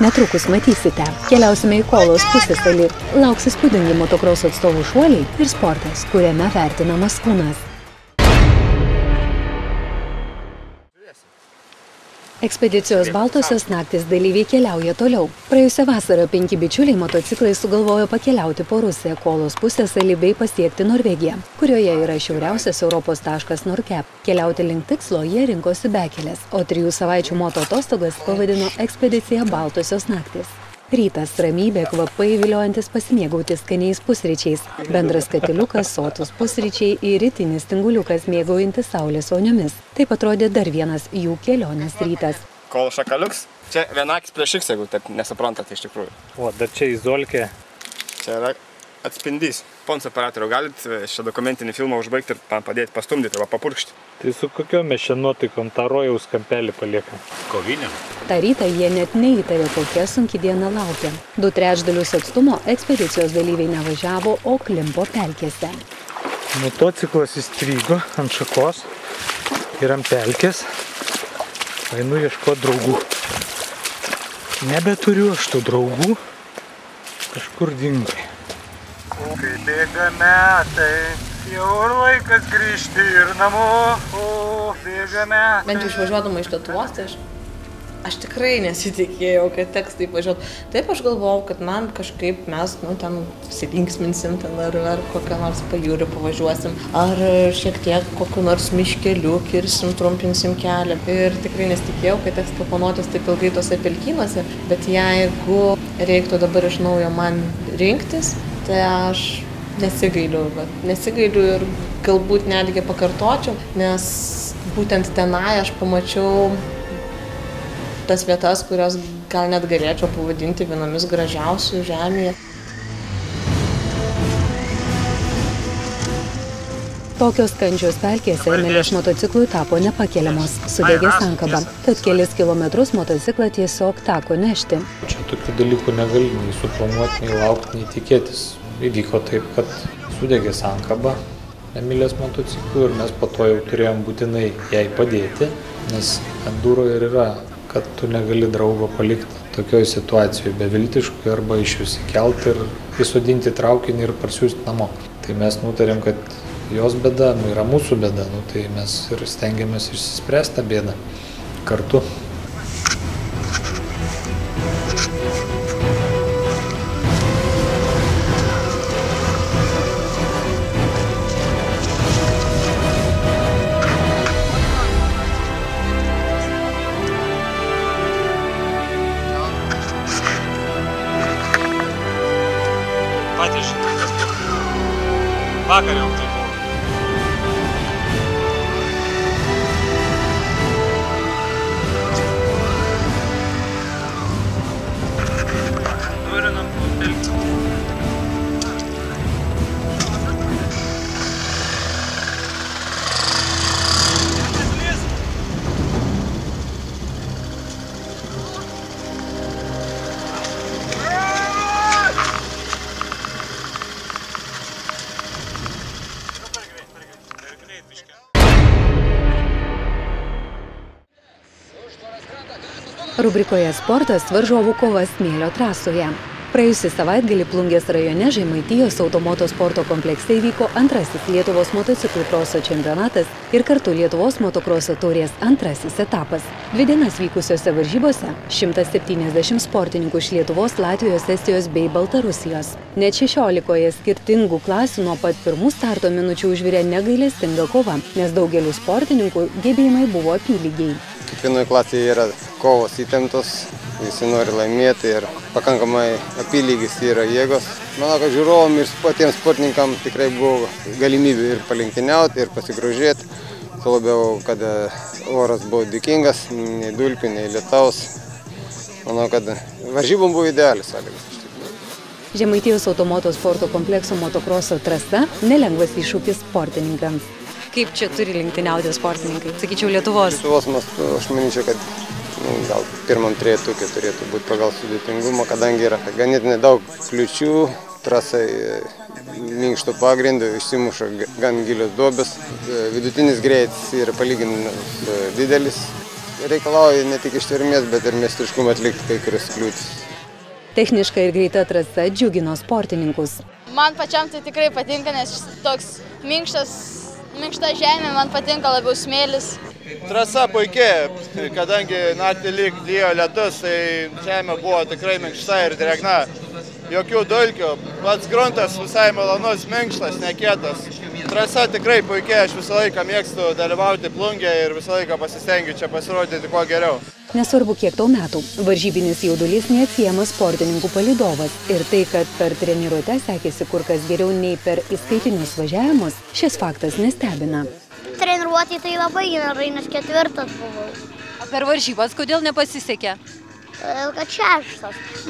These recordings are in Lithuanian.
Netrukus matysite. Keliausime į Kolos pusiasalį. Lauks įspūdingi motokroso atstovų šuoliai ir sportas, kuriame vertinamas kūnas. Ekspedicijos Baltosios naktys dalyviai keliauja toliau. Praėjusią vasarą 5 bičiuliai motociklai sugalvojo pakeliauti po Rusiją, Kolos pusiasalį bei pasiekti Norvegiją, kurioje yra šiauriausias Europos taškas Nordkap. Keliauti link tikslo jie rinkosi bekelės, o 3 savaičių moto atostogas pavadino ekspedicija Baltosios naktys. Rytas, ramybė, kvapai viliojantis pasimėgauti skaniais pusryčiais. Bendras katiliukas, sotus pusryčiai ir rytinis tinguliukas mėgaujantis saulės voniomis. Taip atrodė dar vienas jų kelionės rytas. Kol šakaliuks, čia vienakis prieš X, jeigu taip nesuprantate iš tikrųjų. O, dar čia izolkė. Čia yra atspindys. Pons operatorių, galit šią dokumentinį filmą užbaigti ir man padėti pastumdyti arba papurkšti? Tai su kokiom mes čia nuotaikom tą rojaus kampelį paliekam? Kovinėm. Ta rytą jie net neįtarė, kokia sunki diena laukia. 2/3 atstumo ekspedicijos dalyviai nevažiavo, o klimpo pelkėse. Motociklas įstrigo ant šakos ir ant pelkės. Einu ieškoti draugų. Nebeturiu aš tų draugų. Kažkur dingo. Kai bėga metai, jau ir laikas grįžti ir namo, bėga metai. Bent jau išvažiuodama iš Lietuvos, tai aš tikrai nesitikėjau, kad teks taip važiuoti. Taip aš galvojau, kad man kažkaip mes ten linksminsim ten ar kokią nors pajūrį pavažiuosim, ar šiek tiek kokiu nors miškeliu kirsim, trumpinsim kelią. Ir tikrai nesitikėjau, kad teks kaponuotis taip ilgai tose pelkynuose, bet jeigu reiktų dabar iš naujo man rinktis, tai aš nesigailiu ir galbūt netgi pakartočiau, nes būtent tenai aš pamačiau tas vietas, kurios gal net galėčiau pavadinti vienomis gražiausių žemėje. Tokios kančios pelkėse Emilės motociklui tapo nepakeliamos, sudegė sankaba, tad kelis kilometrus motociklą tiesiog teko nešti. Čia tokių dalykų negali nei suplanuoti, nei laukti, nei tikėtis. Įvyko taip, kad sudegė sankaba Emilės motociklų ir mes po to jau turėjom būtinai jai padėti, nes ant durų ir yra, kad tu negali draugo palikti tokioj situacijoje beviltiškai arba iš jų įkelti ir įsodinti traukinį ir parsiųsti namo. Tai mes nutarėm, kad jos bėda yra mūsų bėda, tai mes ir stengiamės išsispręsti tą bėdą kartu. Patys šitas vakar jau tai buvo. Rubrikoje sportas varžovų kova smėlio trasoje. Praėjusį savaitgalį Plungės rajone Žemaitijos automoto sporto komplekse įvyko antrasis Lietuvos motociklų kroso čempionatas ir kartu Lietuvos motokroso taurės antrasis etapas. 2 dienas vykusiose varžybose 170 sportininkų iš Lietuvos, Latvijos, Estijos bei Baltarusijos. Net 16 skirtingų klasių nuo pat pirmų starto minučių užvirė negailestinga kova, nes daugelių sportininkų gebėjimai buvo apylygiai. Kiekvienoje klasėje yra kovos įtemptos, visi nori laimėti ir pakankamai apylygis yra jėgos. Manau, kad žiūrovom ir patiems sportininkams tikrai buvo galimybė ir palenktyniauti, ir pasigrožėti. Tuo labiau, kad oras buvo dėkingas, nei dulkių, nei lietaus. Manau, kad varžybom buvo idealios sąlygos. Žemaitijos automoto sporto komplekso motokroso trasa nelengvas iššūkis sportininkams. Kaip čia turi lenktyniauti sportininkai? Sakyčiau, Lietuvos. Lietuvos mastu, aš manyčiau, kad gal pirmam trejetuke turėtų būti pagal sudėtingumą, kadangi yra ganėtinai daug kliūčių, trasai minkšto pagrindo, išsimuša gan gilios duobės. Vidutinis greitis yra palyginus didelis reikalauja ne tik ištvermės, bet ir meistriškumą atlikti kai kurias kliūtis. Techniška ir greita trasa džiugino sportininkus. Man pačiam tai tikrai patinka, nes toks minkšta žemė, man patinka labiau smėlis. Trasa puikiai, kadangi naktį lijo lietus, tai žemė buvo tikrai minkšta ir drėgna. Jokių dulkių, pats gruntas visai malonus, minkštas, nekietas. Trasa tikrai puikiai, aš visą laiką mėgstu dalyvauti plungėje ir visą laiką pasistengiu čia pasirodyti kuo geriau. Nesvarbu, kiek tau metų, varžybinis jaudulys neatsiejamas sportininkų palydovas. Ir tai, kad per treniruotę sekėsi kur kas geriau nei per įskaitinius važiavimus, šis faktas nestebina. Treniruotė tai labai gerai, nes 4 buvau. O per varžybas kodėl nepasisekė? Todėl, kad 6.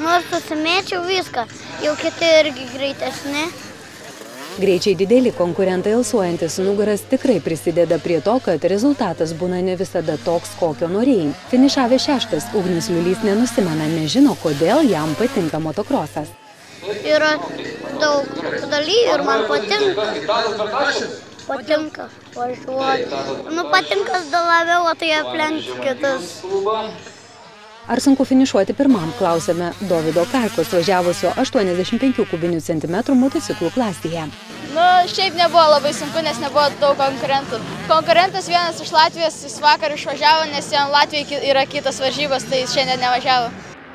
Nors susimėčiau viską, jau kiti irgi greitesni. Greičiai dideli konkurentai alsuojantis nugaras tikrai prisideda prie to, kad rezultatas būna ne visada toks, kokio norėjai. Finišavęs 6, Ugnius Liulys nenusimena, nežino, kodėl jam patinka motokrosas. Yra daug dalyvių ir man patinka. Patinka važiuoti. Patinka labiau, o tai aplenkti kitus. Ar sunku finišuoti pirmam, klausėme Dovydo Karkos, važiavusio 85 kubinių centimetrų motociklų klasėje. Šiaip nebuvo labai sunku, nes nebuvo daug konkurentų. Konkurentas vienas iš Latvijos, jis vakar išvažiavo, nes jam Latvijoje yra kitas varžybos, tai šiandien nevažiavo.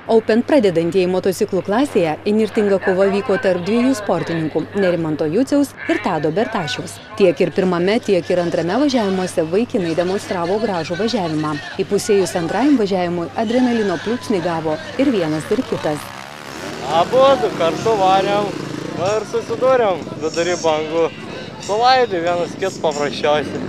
Open pradedantieji motociklų klasėje įnirtinga kova vyko tarp 2 sportininkų – Nerimanto Juciaus ir Tado Bertašiaus. Tiek ir pirmame, tiek ir antrame važiavimuose vaikinai demonstravo gražų važiavimą. Įpusėjus antrajam važiavimui adrenalino pliūpsnį gavo ir vienas ir kitas. Abudu kartu varėm ir susidūrėm vidury bangų. Sulaidė vienas kits paprasčiausiai.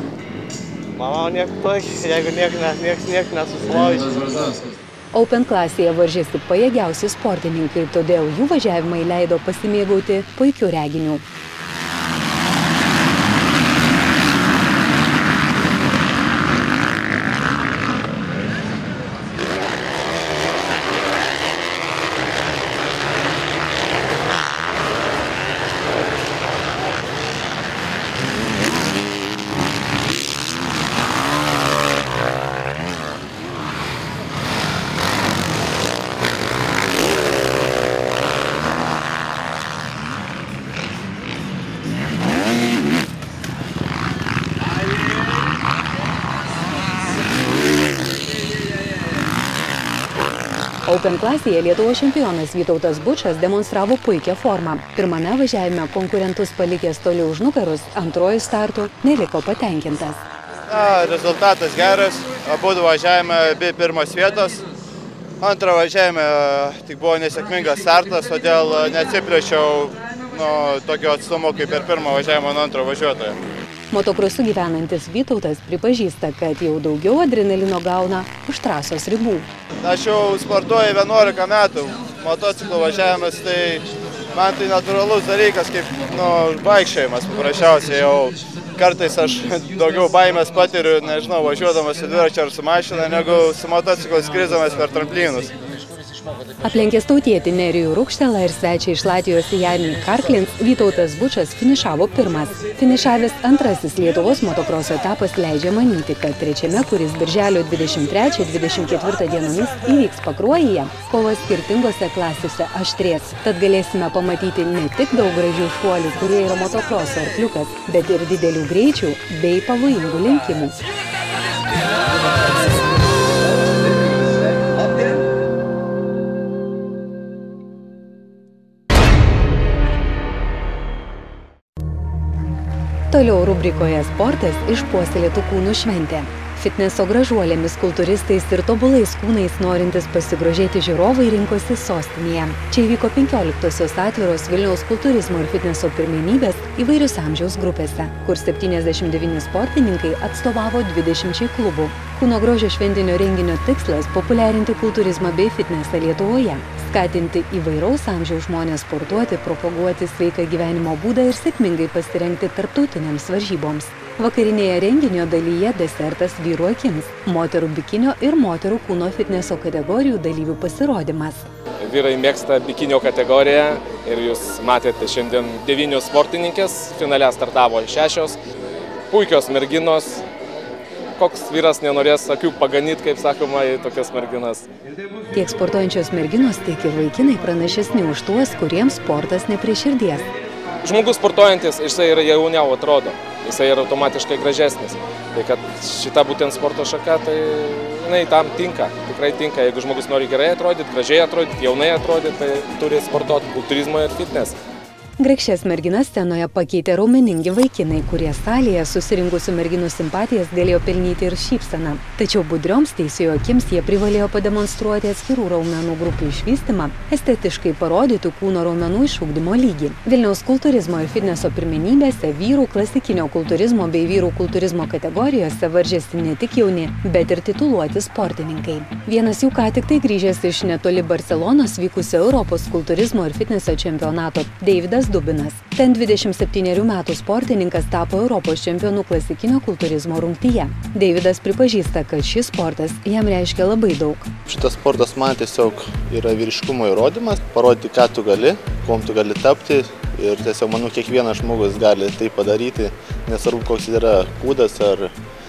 Manau, jeigu nieks nesusilaužė. Open klasėje varžėsi pajėgiausi sportininkai, todėl jų važiavimai leido pasimėgauti puikių reginių. Open klasėje Lietuvos čempionas Vytautas Bučas demonstravo puikią formą. Pirmame važiavime konkurentus palikęs toli už nugarus, antroji startų neliko patenkintas. Rezultatas geras, abudu važiavime abi pirmos vietos. Antrą važiavime tik buvo nesėkmingas startas, todėl neatsiplėšiau nuo tokio atstumo kaip per pirmą važiavimą nuo antro važiuotojo. Motokrosu gyvenantis Vytautas pripažįsta, kad jau daugiau adrenalino gauna už trasos ribų. Aš jau sportuoju 11 metų. Motociklų važiavimas tai man tai natūralus dalykas, kaip vaikščiojimas paprasčiausiai. Jau kartais aš daugiau baimės patiriu, nežinau, važiuodamas su dviračiu ar su mašina, negu su motociklu skrisdamas per tramplynus. Aplenkęs tautietį Nerijų Rukštelą ir svečią iš Latvijos Janį Karklins, Vytautas Bučas finišavo pirmas. Finišavęs antrasis Lietuvos motokroso etapas leidžia manyti, kad trečiame, kuris birželio 23-24 dienomis įvyks Pakruojyje, kovos skirtingose klasėse aštrės. Tad galėsime pamatyti ne tik daug gražių šuolių, kurie yra motokroso arkliukas, bet ir didelių greičių bei pavojingų lenkimų. Toliau rubrikoje sportas išpuoselėtų kūnų šventė. Fitneso gražuolėmis, kultūristais ir tobulais kūnais norintis pasigrožėti žiūrovai rinkosi sostinėje. Čia įvyko 15-osios atviros Vilniaus kultūrizmo ir fitneso pirmenybės įvairius amžiaus grupėse, kur 79 sportininkai atstovavo 20 klubų. Kūno grožio šventinio renginio tikslas – populiarinti kultūrizmą bei fitnesą Lietuvoje, skatinti įvairaus amžiaus žmonės sportuoti, propaguoti sveiką gyvenimo būdą ir sėkmingai pasirengti tarptautinėms varžyboms. Vakarinėje renginio dalyje desertas vyrų akims, moterų bikinio ir moterų kūno fitneso kategorijų dalyvių pasirodymas. Vyrai mėgsta bikinio kategoriją ir jūs matėte šiandien 9 sportininkės, finale startavo 6, puikios merginos, koks vyras nenorės akių paganyti, kaip sakoma, į tokias merginas. Tiek sportuojančios merginos, tiek ir vaikinai pranašesni už tuos, kuriems sportas ne prie širdies. Žmogus sportuojantis, jisai ir jauniau atrodo, jisai yra automatiškai gražesnis. Tai kad šita būtent sporto šaka, tai jinai tam tinka, tikrai tinka. Jeigu žmogus nori gerai atrodyti, gražiai atrodyti, jaunai atrodyti, tai turi sportuoti kultūrizmą ir fitness. Grakščias merginas scenoje pakeitė raumeningi vaikinai, kurie salėje susirinkusių merginų simpatijas galėjo pelnyti ir šypseną. Tačiau budrioms teisėjo akims jie privalėjo pademonstruoti atskirų raumenų grupių išvystymą, estetiškai parodytų kūno raumenų išugdymo lygį. Vilniaus kultūrizmo ir fitneso pirmenybėse vyrų klasikinio kultūrizmo bei vyrų kultūrizmo kategorijose varžėsi ne tik jauni, bet ir tituluoti sportininkai. Vienas jų ką tik tai grįžęs iš netoli Barcelonos vykusio Europos kultūrizmo ir fitneso čempionato, Deividas Dubinas. Ten 27 metų sportininkas tapo Europos čempionų klasikinio kultūrizmo rungtyje. Deividas pripažįsta, kad šis sportas jam reiškia labai daug. Šitas sportas man tiesiog yra vyriškumo įrodymas, parodyti, ką tu gali, kuom tu gali tapti. Ir tiesiog manau, kiekvienas žmogus gali tai padaryti, nesvarbu, koks yra kūdas, ar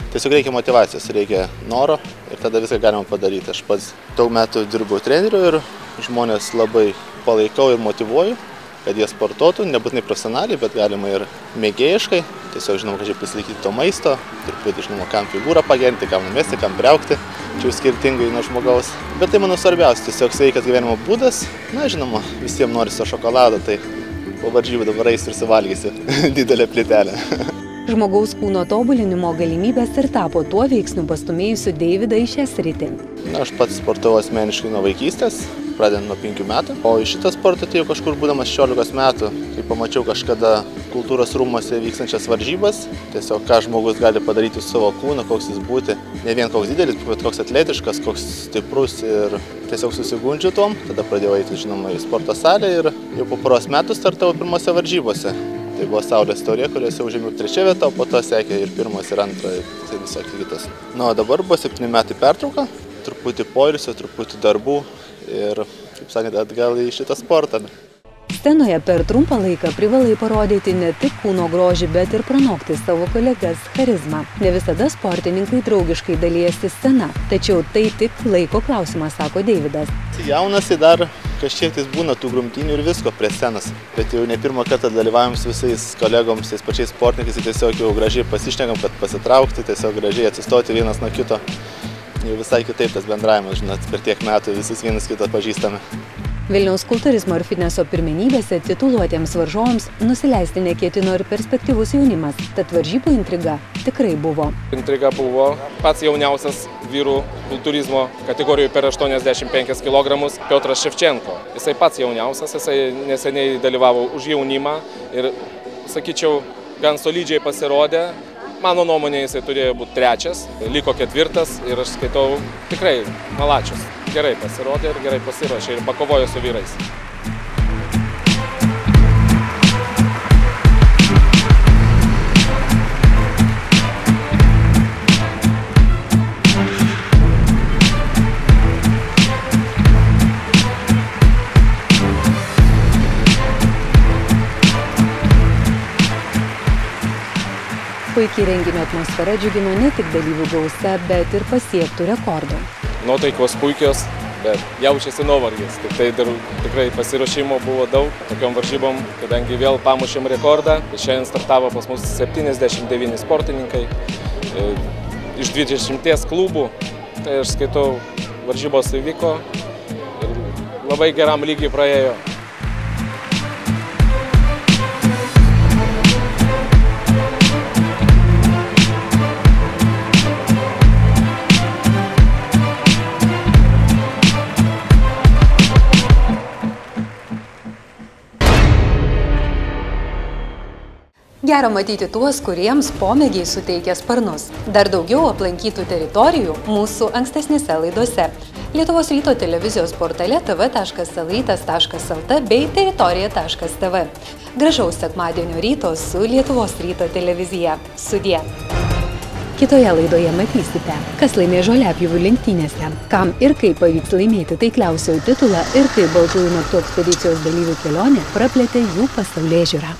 tiesiog reikia motyvacijos, reikia noro ir tada viską galima padaryti. Aš pats daug metų dirbau treneriu ir žmonės labai palaikau ir motyvuoju, kad jie sportuotų, nebūtinai profesionaliai, bet galima ir mėgėjiškai. Tiesiog žinoma, kad pasilaikyti to maisto, truputį žinoma, kam figūrą pagerinti, kam numesti, kam priaugti, čia jau skirtingai nuo žmogaus. Bet tai mano svarbiausia, tiesiog sveikas gyvenimo būdas. Na, žinoma, visiems norisi šokolado, tai po varžybų dabar eisiu ir suvalgysiu didelę plytelę. Žmogaus kūno tobulinimo galimybės ir tapo tuo veiksniu pastumėjusiu Deividą į šią sritį. Aš pats sportavau asmeniškai nuo vaikystės, pradedant nuo 5 metų. O į šitą sportą atėjau kažkur būdamas 16 metų, kai pamačiau kažkada kultūros rūmuose vykstančias varžybas. Tiesiog ką žmogus gali padaryti su savo kūnu, koks jis būti. Ne vien koks didelis, bet koks atletiškas, koks stiprus ir tiesiog susigundžiu tom. Tada pradėjau eiti, žinoma, į sporto salę ir jau po poros metų startavau pirmose varžybose. Tai buvo Saulės taurė, kuriuose užėmiau 3 vietą, o po to sekė ir 1 ir 2 ir visokie kitas. Na, o dabar buvo 7 metai pertrauka, truputį poilsio, truputį darbų ir, kaip sakant, atgal į šitą sportą. Scenoje per trumpą laiką privalai parodyti ne tik kūno grožį, bet ir pranokti savo kolegas charizmą. Ne visada sportininkai draugiškai dalijasi scena, tačiau tai tik laiko klausimas, sako Deividas. Jaunas dar kažkiek tais būna tų grumtynių ir visko prie scenos, bet jau ne pirmą kartą dalyvavom su visais kolegoms, tais pačiais sportininkais ir tiesiog jau gražiai pasišnekam, kad pasitraukti, tiesiog gražiai atsistoti vienas nuo kito. Jau visai kitaip tas bendravimas, žinot, per tiek metų visus vienas kitą pažįstame. Vilniaus kultūrizmo ir fitneso pirmenybėse tituluotiems varžovams nusileisti neketino ir perspektyvus jaunimas, tad varžybų intriga tikrai buvo. Intriga buvo pats jauniausias vyrų kultūrizmo kategorijoje per 85 kg Piotras Ševčenko. Jisai pats jauniausias, jisai neseniai dalyvavo už jaunimą ir, sakyčiau, gan solidžiai pasirodė. Mano nuomonė, jisai turėjo būti 3, liko 4 ir aš skaitau tikrai malačius. Gerai pasirodė ir gerai pasiruošė ir pakovojo su vyrais. Puikiai renginio atmosfera džiugino ne tik dalyvių gausa, bet ir pasiektų rekordų. Nuotaikos puikios, bet jaučiasi nuovargis. Tai dar tikrai pasiruošimo buvo daug tokiom varžybom, kadangi vėl pamušėm rekordą. Šiandien startavo pas mus 79 sportininkai iš 20 klubų. Tai aš skaitau, varžybos įvyko ir labai geram lygiai praėjo. Gera matyti tuos, kuriems pomėgiai suteikia sparnus. Dar daugiau aplankytų teritorijų mūsų ankstesnėse laidose. Lietuvos ryto televizijos portale tv.lrytas.lt bei teritorija.tv. Gražaus sekmadienio ryto su Lietuvos ryto televizija. Sudie. Kitoje laidoje matysite, kas laimė žoliapjovių lenktynėse, kam ir kaip pavyks laimėti taikliausiojo titulą ir kaip baltųjų naktų ekspedicijos dalyvių kelionė praplėtė jų pasaulėžiūrą.